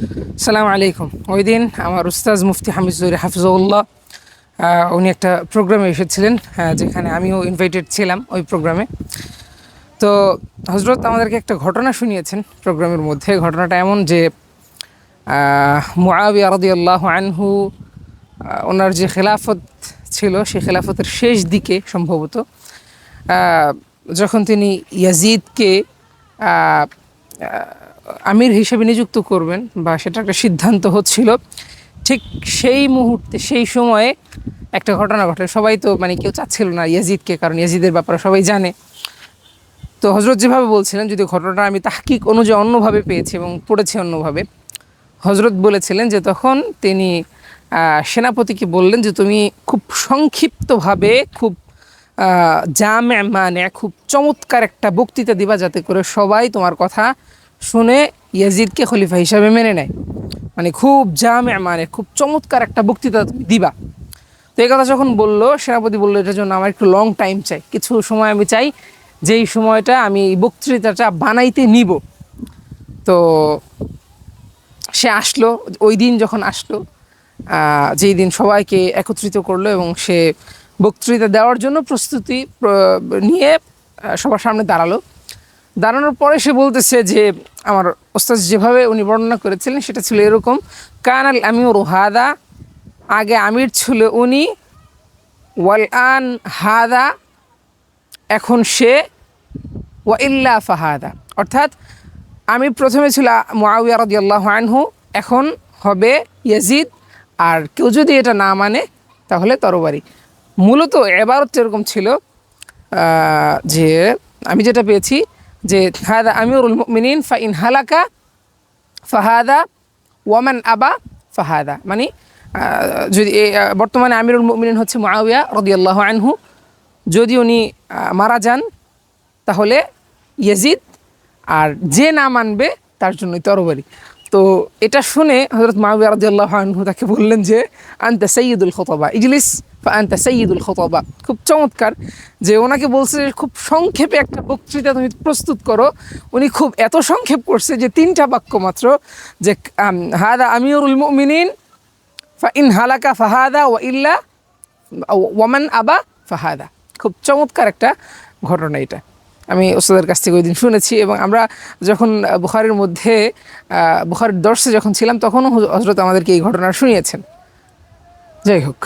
আসসালামু আলাইকুম। ওই দিন আমার উস্তাজ মুফতি হামিদ জহুরী হাফিজাহুল্লাহ উনি একটা প্রোগ্রামে এসেছিলেন, যেখানে আমিও ইনভাইটেড ছিলাম ওই প্রোগ্রামে। তো হজরত আমাদেরকে একটা ঘটনা শুনিয়েছেন প্রোগ্রামের মধ্যে। ঘটনাটা এমন যে মুআবিয়া রাদিয়াল্লাহু আনহু ওনার যে খেলাফত ছিল সেই খেলাফতের শেষ দিকে সম্ভবত যখন তিনি ইয়াজিদকে আমির হিসেবে নিযুক্ত করবেন বা সেটা একটা সিদ্ধান্ত হচ্ছিল, ঠিক সেই মুহূর্তে সেই সময়ে একটা ঘটনা ঘটে। সবাই তো কেউ চাচ্ছিল না ইয়াজিদকে, কারণ ইয়াজিদের ব্যাপারে সবাই জানে। তো হজরত যেভাবে বলছিলেন, যদি ঘটনাটা আমি তাহকিক অনুযায়ী অন্যভাবে পেয়েছি এবং পড়েছি অন্যভাবে, হজরত বলেছিলেন যে তখন তিনি সেনাপতিকে বললেন যে তুমি খুব সংক্ষিপ্তভাবে, খুব খুব চমৎকার একটা বক্তৃতা দিবা, যাতে করে সবাই তোমার কথা শুনে ইয়াজিদকে খলিফা হিসাবে মেনে নেয়। খুব খুব চমৎকার একটা বক্তৃতা তুমি দিবা। তো এই কথা যখন বললো, সেনাপতি বললো এটার জন্য আমার একটু লং টাইম চাই, কিছু সময় আমি চাই, যেই সময়টা আমি এই বক্তৃতাটা বানাইতে নিব। তো সে আসলো, ওই দিন যখন আসলো, যেই দিন সবাইকে একত্রিত করলো এবং সে বক্তৃতা দেওয়ার জন্য প্রস্তুতি নিয়ে সবার সামনে দাঁড়ানোর পরে সে বলতেছে যে আমার ওস্তাদ যেভাবে উনি বর্ণনা করেছিলেন সেটা ছিল এরকম: কানাল আমির হাদা, আগে আমির ছিল উনি, ওয়াল আন হাদা, এখন সে, ওয়া ইল্লা ফাহাদা, অর্থাৎ আমির প্রথমে ছিল মুআবিয়া রাদিয়াল্লাহু আনহু, এখন হবে ইয়াজিদ, আর কেউ যদি এটা না মানে তাহলে তরবারি। মূলত এবারত এরকম ছিল যে আমি যেটা পেয়েছি যে হাদা আমিরুল মুমিনিন ফা ইন হালাকা ফাহাদা ওয়ামান আবা ফাহাদা, যদি বর্তমানে আমিরুল মুমিনিন হচ্ছে মুআবিয়া রাদিয়াল্লাহু আনহু, যদি উনি মারা যান তাহলে ইয়াজিদ, আর যে না মানবে তার জন্যই তরবারি। তো এটা শুনে হযরত মুআবিয়া রাদিয়াল্লাহু আনহু তাকে বললেন যে আনতা সাইয়্যিদুল খুতাবা ইজলিস ফা আনতা সাইয়্যিদুল খুতাবা। খুব চমৎকার যে ওনাকে বলছে খুব সংক্ষেপে একটা বক্তৃতা তুমি প্রস্তুত করো। উনি খুব এত সংক্ষেপ করছে যে 3টা বাক্য মাত্র, যে হাদা আমিরুল মুমিনিন ফা ইন হালাকা ফাহাদা ওয়া ইল্লা ওয়ামান আবা ফাহাদা। খুব চমৎকার একটা ঘটনা এটা, আমি ওস্তাদের কাছ থেকে ওই দিন শুনেছি। এবং আমরা যখন বুখারীর মধ্যে বুখারীর দর্শে যখন ছিলাম তখনও হযরত আমাদেরকে এই ঘটনা শুনিয়েছেন। যাই হোক।